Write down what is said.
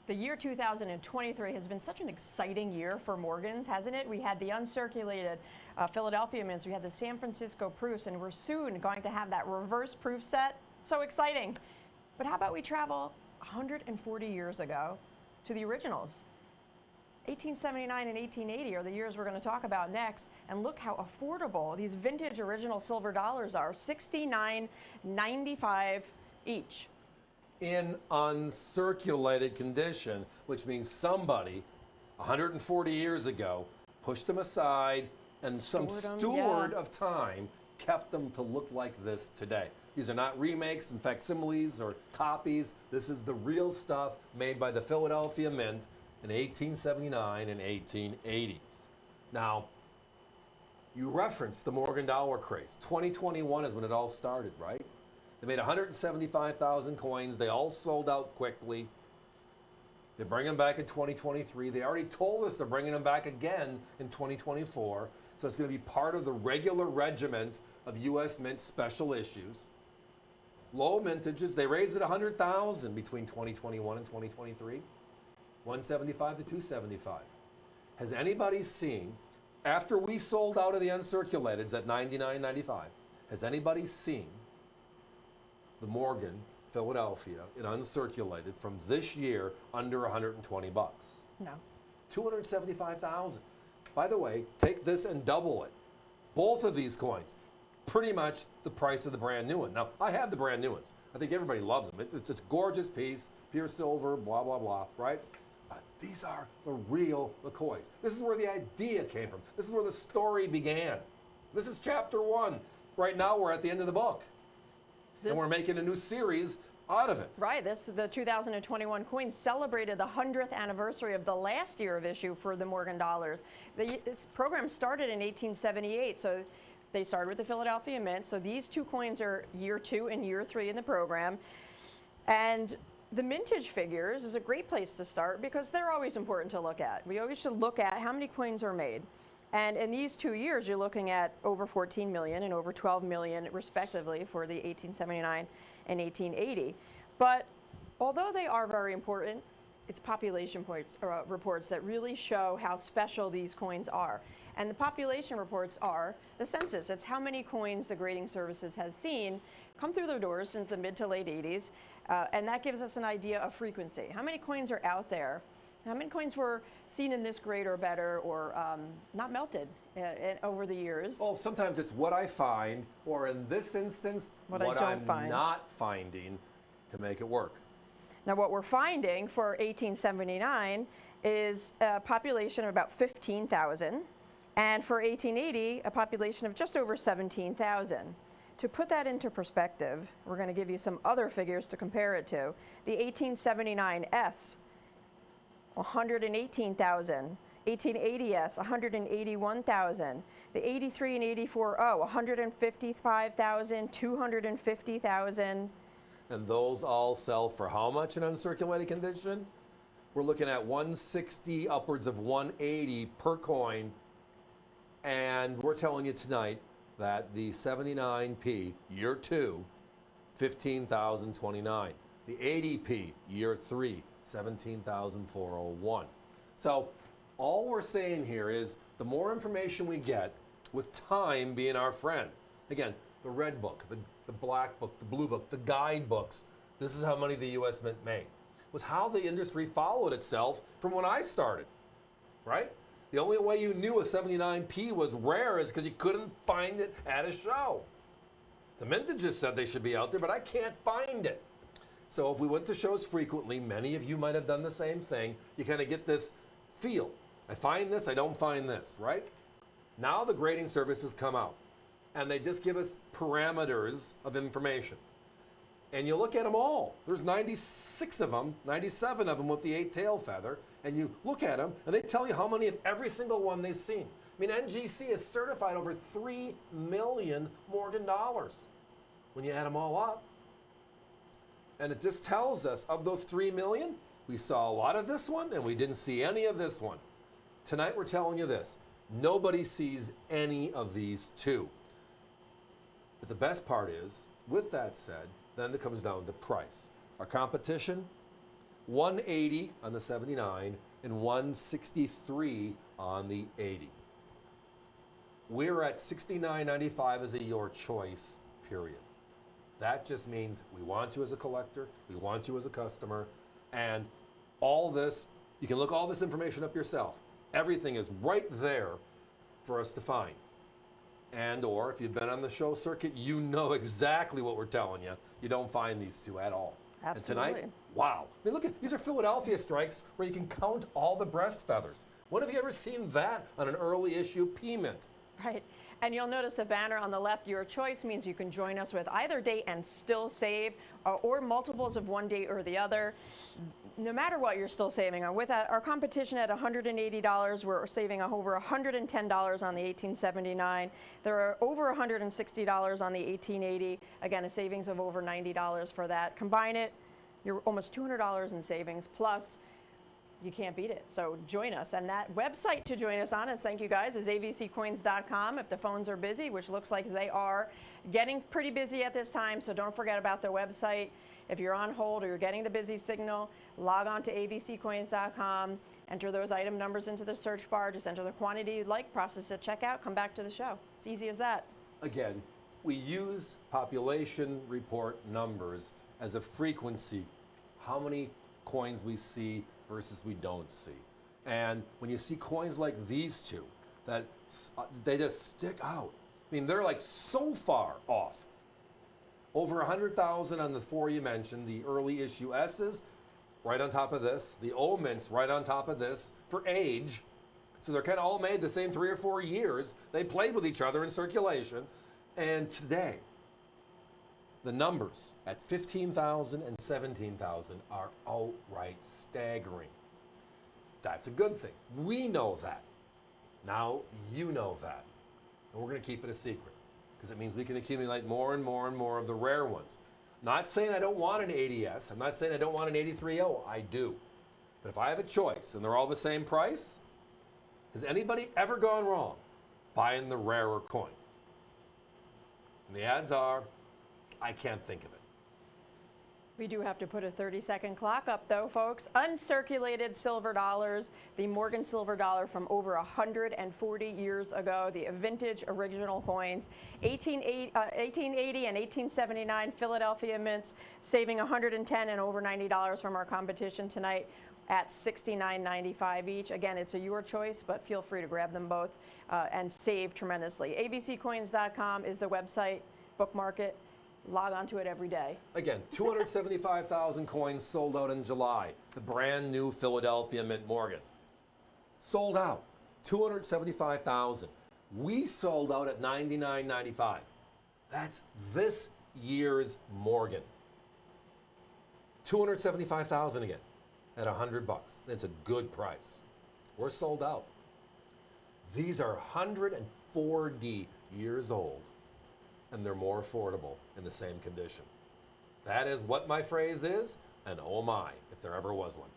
The year 2023 has been such an exciting year for Morgans, hasn't it? We had the Uncirculated Philadelphia Mints, we had the San Francisco Proofs, and we're soon going to have that reverse proof set. So exciting. But how about we travel 140 years ago to the originals? 1879 and 1880 are the years we're going to talk about next, and look how affordable these vintage original silver dollars are, $69.95 each. In uncirculated condition, which means somebody 140 years ago pushed them aside and some steward of time kept them to look like this today. These are not remakes and facsimiles or copies. This is the real stuff made by the Philadelphia Mint in 1879 and 1880. Now, you referenced the Morgan dollar craze. 2021 is when it all started, right? They made 175,000 coins. They all sold out quickly. They bring them back in 2023. They already told us they're bringing them back again in 2024. So it's going to be part of the regular regiment of U.S. Mint special issues. Low mintages, they raised it 100,000 between 2021 and 2023. 175 to 275. Has anybody seen, after we sold out of the uncirculateds at $99.95, has anybody seen the Morgan Philadelphia in uncirculated from this year under 120 bucks? No. 275,000. By the way, take this and double it. Both of these coins, pretty much the price of the brand new one. Now, I have the brand new ones. I think everybody loves them. It's a gorgeous piece, pure silver, blah, blah, blah, right? But these are the real McCoys. This is where the idea came from. This is where the story began. This is chapter 1. Right now, we're at the end of the book. And we're making a new series out of it. Right. The 2021 coins celebrated the 100th anniversary of the last year of issue for the Morgan dollars. This program started in 1878, so they started with the Philadelphia Mint. So these two coins are year 2 and year 3 in the program. And the mintage figures is a great place to start because they're always important to look at. We always should look at how many coins are made. And in these 2 years, you're looking at over 14 million and over 12 million, respectively, for the 1879 and 1880. But although they are very important, it's population reports that really show how special these coins are. And the population reports are the census. It's how many coins the grading services has seen come through their doors since the mid to late 80s. And that gives us an idea of frequency. How many coins are out there? How many coins were seen in this grade or better, or not melted over the years? Well, sometimes it's what I find, or in this instance, what I'm not finding to make it work. Now, what we're finding for 1879 is a population of about 15,000, and for 1880, a population of just over 17,000. To put that into perspective, we're going to give you some other figures to compare it to. The 1879S, 118,000. 1880S, 181,000. The 83 and 84O, 155,000, 250,000. And those all sell for how much in uncirculated condition? We're looking at 160, upwards of 180 per coin. And we're telling you tonight that the 79P, year 2, 15,029. The 80P, year 3, 17,401. So all we're saying here is the more information we get, with time being our friend. Again, the red book, the black book, the blue book, the guidebooks. This is how money the U.S. Mint made. It was how the industry followed itself from when I started, right? The only way you knew a 79P was rare is because you couldn't find it at a show. The mintages said they should be out there, but I can't find it. So if we went to shows frequently, many of you might have done the same thing. You kind of get this feel. I find this, I don't find this, right? Now the grading services come out, and they just give us parameters of information. And you look at them all. There's 96 of them, 97 of them with the 8 tail feather, and you look at them, and they tell you how many of every single one they've seen. I mean, NGC has certified over 3 million Morgan dollars when you add them all up. And it just tells us, of those 3 million, we saw a lot of this one, and we didn't see any of this one. Tonight we're telling you this. Nobody sees any of these two. But the best part is, with that said, then it comes down to price. Our competition, 180 on the 79, and 163 on the 80. We're at $69.95 as a your choice, period. That just means we want you as a collector, we want you as a customer, and all this, you can look all this information up yourself. Everything is right there for us to find. And or if you've been on the show circuit, you know exactly what we're telling you. You don't find these two at all. Absolutely. And tonight, wow. I mean, look at, these are Philadelphia strikes where you can count all the breast feathers. When have you ever seen that on an early issue P Mint? Right. And you'll notice the banner on the left, your choice, means you can join us with either date and still save, or multiples of one date or the other. No matter what, you're still saving on. With our competition at $180, we're saving over $110 on the 1879. There are over $160 on the 1880. Again, a savings of over $90 for that. Combine it, you're almost $200 in savings, plus you can't beat it. So join us. And that website to join us on, is, thank you guys, is avccoins.com if the phones are busy, which looks like they are getting pretty busy at this time. So don't forget about the website. If you're on hold or you're getting the busy signal, log on to avccoins.com, enter those item numbers into the search bar, just enter the quantity you'd like, process it, check out, come back to the show. It's easy as that. Again, we use population report numbers as a frequency, how many coins we see versus we don't see. And when you see coins like these two, that they just stick out. I mean, they're like so far off. Over 100,000 on the four you mentioned, the early issue S's right on top of this, the O mints right on top of this for age. So they're kind of all made the same 3 or 4 years. They played with each other in circulation. And today, the numbers at 15,000 and 17,000 are outright staggering. That's a good thing. We know that. Now you know that. And we're going to keep it a secret, because it means we can accumulate more and more and more of the rare ones. Not saying I don't want an 80S. I'm not saying I don't want an 83O. I do. But if I have a choice and they're all the same price, has anybody ever gone wrong buying the rarer coin? And the odds are, I can't think of it. We do have to put a 30-second clock up, though, folks. Uncirculated silver dollars, the Morgan silver dollar from over 140 years ago, the vintage original coins, 1880 and 1879 Philadelphia mints, saving $110 and over $90 from our competition tonight at $69.95 each. Again, it's a your choice, but feel free to grab them both and save tremendously. avccoins.com is the website. Bookmark it. Log on to it every day. Again, 275,000 coins sold out in July. The brand new Philadelphia Mint Morgan. Sold out. 275,000. We sold out at $99.95. That's this year's Morgan. 275,000 again at $100. It's a good price. We're sold out. These are 140 years old, and they're more affordable in the same condition. That is what my phrase is, and oh my, if there ever was one.